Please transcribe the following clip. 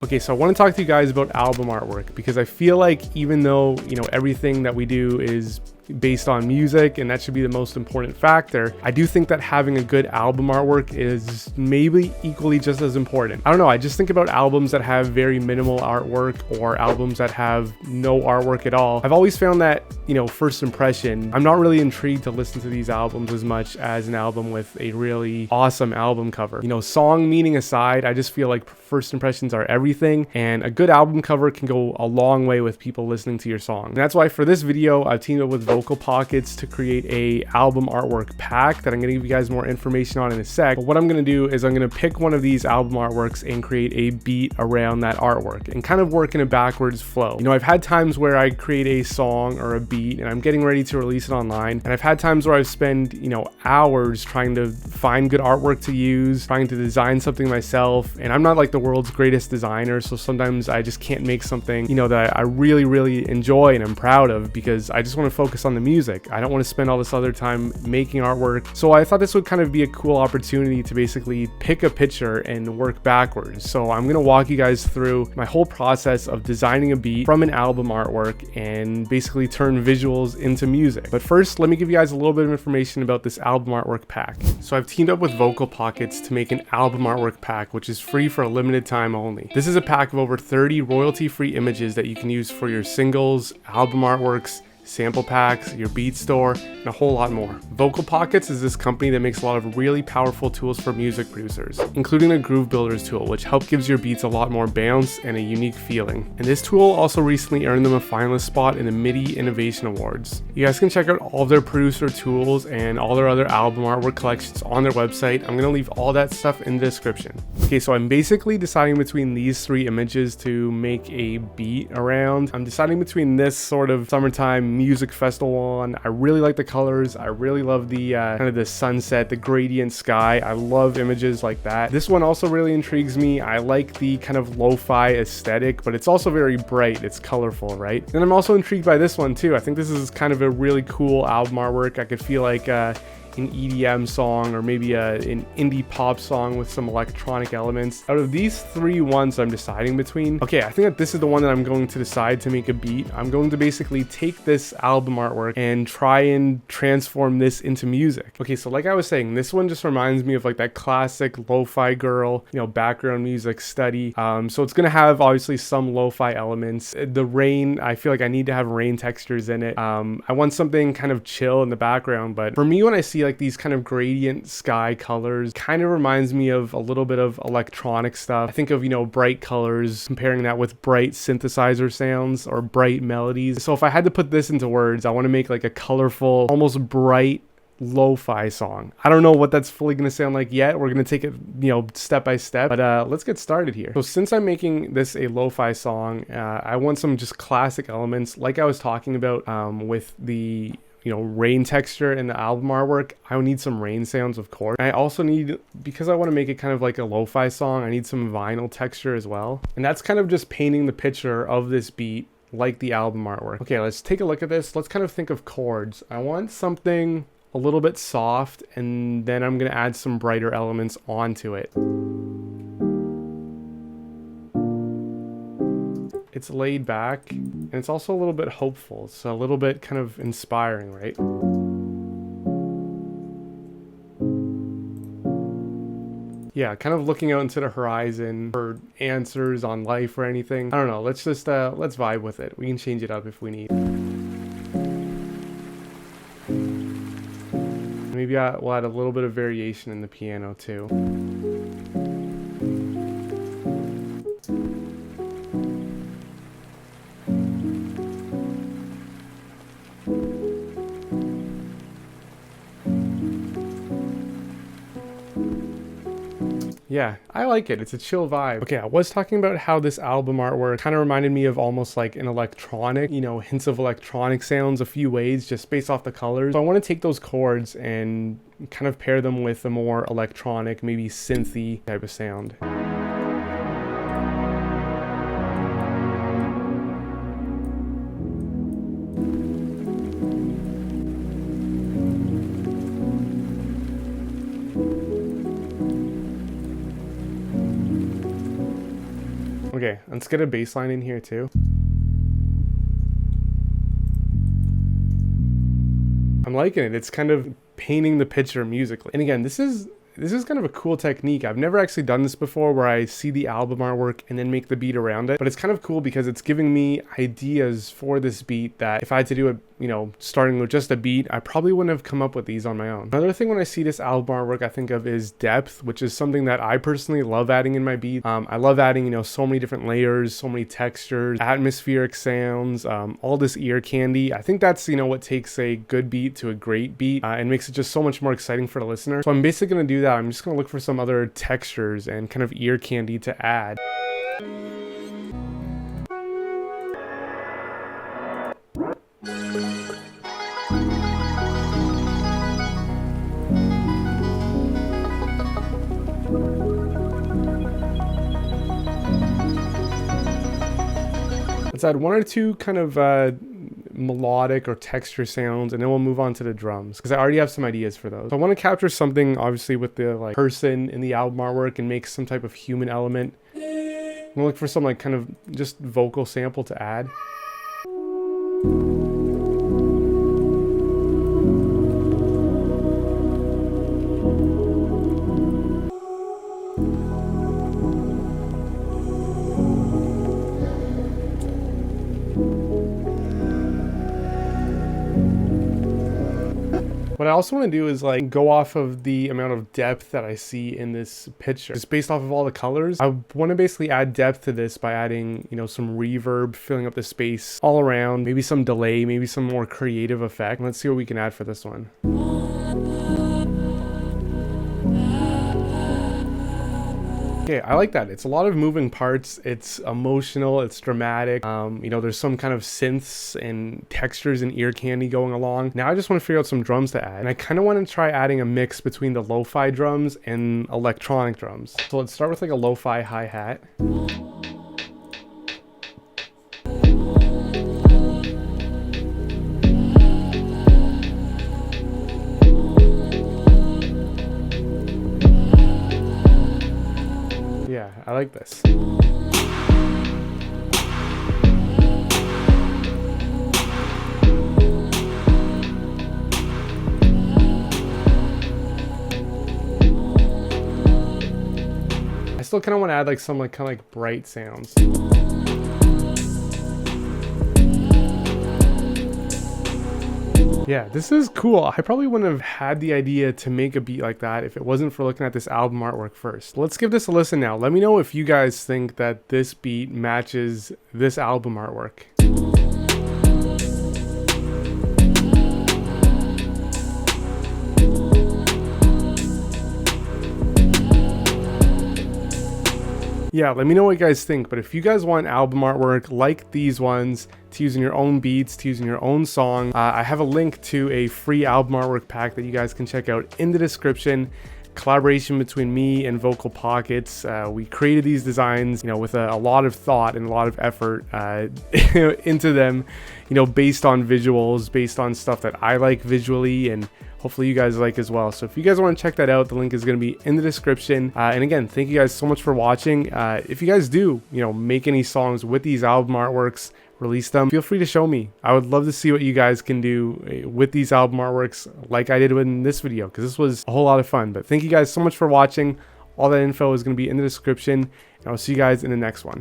Okay, so I want to talk to you guys about album artwork because I feel like even though, everything that we do is based on music and that should be the most important factor, I do think that having a good album artwork is maybe equally just as important. I don't know, I just think about albums that have very minimal artwork or albums that have no artwork at all. I've always found that, first impression, I'm not really intrigued to listen to these albums as much as an album with a really awesome album cover. Song meaning aside, I just feel like first impressions are everything, and a good album cover can go a long way with people listening to your song. And that's why for this video, I've teamed up with Vocal Pockets to create a album artwork pack that I'm gonna give you guys more information on in a sec. But what I'm gonna do is I'm gonna pick one of these album artworks and create a beat around that artwork and kind of work in a backwards flow. I've had times where I create a song or a beat and I'm getting ready to release it online, and I've had times where I've spent, hours trying to find good artwork to use, trying to design something myself, and I'm not like the world's greatest designer, so sometimes I just can't make something, that I really, really enjoy and I'm proud of because I just want to focus on the music. I don't want to spend all this other time making artwork. So I thought this would kind of be a cool opportunity to basically pick a picture and work backwards. So I'm going to walk you guys through my whole process of designing a beat from an album artwork and basically turn visuals into music. But first, let me give you guys a little bit of information about this album artwork pack. So I've teamed up with Vocal Pockets to make an album artwork pack, which is free for a limited time only. This is a pack of over 30 royalty-free images that you can use for your singles, album artworks, sample packs, your beat store, and a whole lot more. Vocal Pockets is this company that makes a lot of really powerful tools for music producers, including the Groove Builders tool, which helps gives your beats a lot more bounce and a unique feeling. And this tool also recently earned them a finalist spot in the MIDI Innovation Awards. You guys can check out all of their producer tools and all their other album artwork collections on their website. I'm gonna leave all that stuff in the description. Okay, so I'm basically deciding between these three images to make a beat around. I'm deciding between this sort of summertime music festival one. I really like the colors. I really love the kind of the sunset, the gradient sky. I love images like that. This one also really intrigues me. I like the kind of lo-fi aesthetic, but it's also very bright. It's colorful, right? And I'm also intrigued by this one too. I think this is kind of a really cool album artwork. I could feel like an EDM song or maybe an indie pop song with some electronic elements. Out of these three ones I'm deciding between, okay, I think that this is the one that I'm going to decide to make a beat. I'm going to basically take this album artwork and try and transform this into music. Okay, so like I was saying, this one just reminds me of like that classic lo-fi girl, background music study. So it's gonna have obviously some lo-fi elements. The rain, I feel like I need to have rain textures in it. I want something kind of chill in the background, but for me, when I see like these kind of gradient sky colors, kind of reminds me of a little bit of electronic stuff. I think of, bright colors, comparing that with bright synthesizer sounds or bright melodies. So if I had to put this into words, I want to make like a colorful, almost bright lo-fi song. I don't know what that's fully going to sound like yet. We're going to take it, step by step, but let's get started here. So since I'm making this a lo-fi song, I want some just classic elements like I was talking about with the rain texture in the album artwork. I need some rain sounds, of course. I also need, because I want to make it kind of like a lo-fi song, I need some vinyl texture as well. And that's kind of just painting the picture of this beat like the album artwork. Okay, let's take a look at this. Let's kind of think of chords. I want something a little bit soft, and then I'm going to add some brighter elements onto it. It's laid back, and it's also a little bit hopeful. It's a little bit kind of inspiring, right? Yeah, kind of looking out into the horizon for answers on life or anything. I don't know, let's just, let's vibe with it. We can change it up if we need. Maybe we'll add a little bit of variation in the piano too. Yeah, I like it. It's a chill vibe. Okay, I was talking about how this album artwork kind of reminded me of almost like an electronic, hints of electronic sounds a few ways just based off the colors. So I want to take those chords and kind of pair them with a more electronic, maybe synthy type of sound. Okay, let's get a bass line in here too. I'm liking it. It's kind of painting the picture musically. And again, this is kind of a cool technique. I've never actually done this before, where I see the album artwork and then make the beat around it. But it's kind of cool because it's giving me ideas for this beat that if I had to do it, you know, starting with just a beat, I probably wouldn't have come up with these on my own. Another thing when I see this album artwork I think of is depth, which is something that I personally love adding in my beat. I love adding, you know, so many different layers, so many textures, atmospheric sounds, all this ear candy. I think that's, you know, what takes a good beat to a great beat and makes it just so much more exciting for the listener. So I'm basically going to do that. I'm just going to look for some other textures and kind of ear candy to add. Let's add one or two kind of melodic or texture sounds, and then we'll move on to the drums because I already have some ideas for those. So I want to capture something obviously with the like person in the album artwork and make some type of human element. I'm gonna look for some like kind of just vocal sample to add. What I also want to do is like go off of the amount of depth that I see in this picture. Just based off of all the colors, I want to basically add depth to this by adding, you know, some reverb, filling up the space all around, maybe some delay, maybe some more creative effect. Let's see what we can add for this one. Okay, I like that. It's a lot of moving parts. It's emotional, it's dramatic. You know, there's some kind of synths and textures and ear candy going along. Now I just want to figure out some drums to add. And I kind of want to try adding a mix between the lo-fi drums and electronic drums. So let's start with like a lo-fi hi-hat. Yeah, I like this. I still kind of want to add like some like kind of like bright sounds. Yeah, this is cool. I probably wouldn't have had the idea to make a beat like that if it wasn't for looking at this album artwork first. Let's give this a listen now. Let me know if you guys think that this beat matches this album artwork. Yeah, let me know what you guys think. But if you guys want album artwork like these ones, to use in your own beats, to use in your own song, I have a link to a free album artwork pack that you guys can check out in the description. Collaboration between me and Vocal Pockets. We created these designs, you know, with a lot of thought and a lot of effort into them, you know, based on visuals, based on stuff that I like visually, and hopefully you guys like as well. So if you guys want to check that out, the link is going to be in the description. And again, thank you guys so much for watching. If you guys do, you know, make any songs with these album artworks, release them, feel free to show me. I would love to see what you guys can do with these album artworks like I did in this video, because this was a whole lot of fun. But thank you guys so much for watching. All that info is going to be in the description, and I'll see you guys in the next one.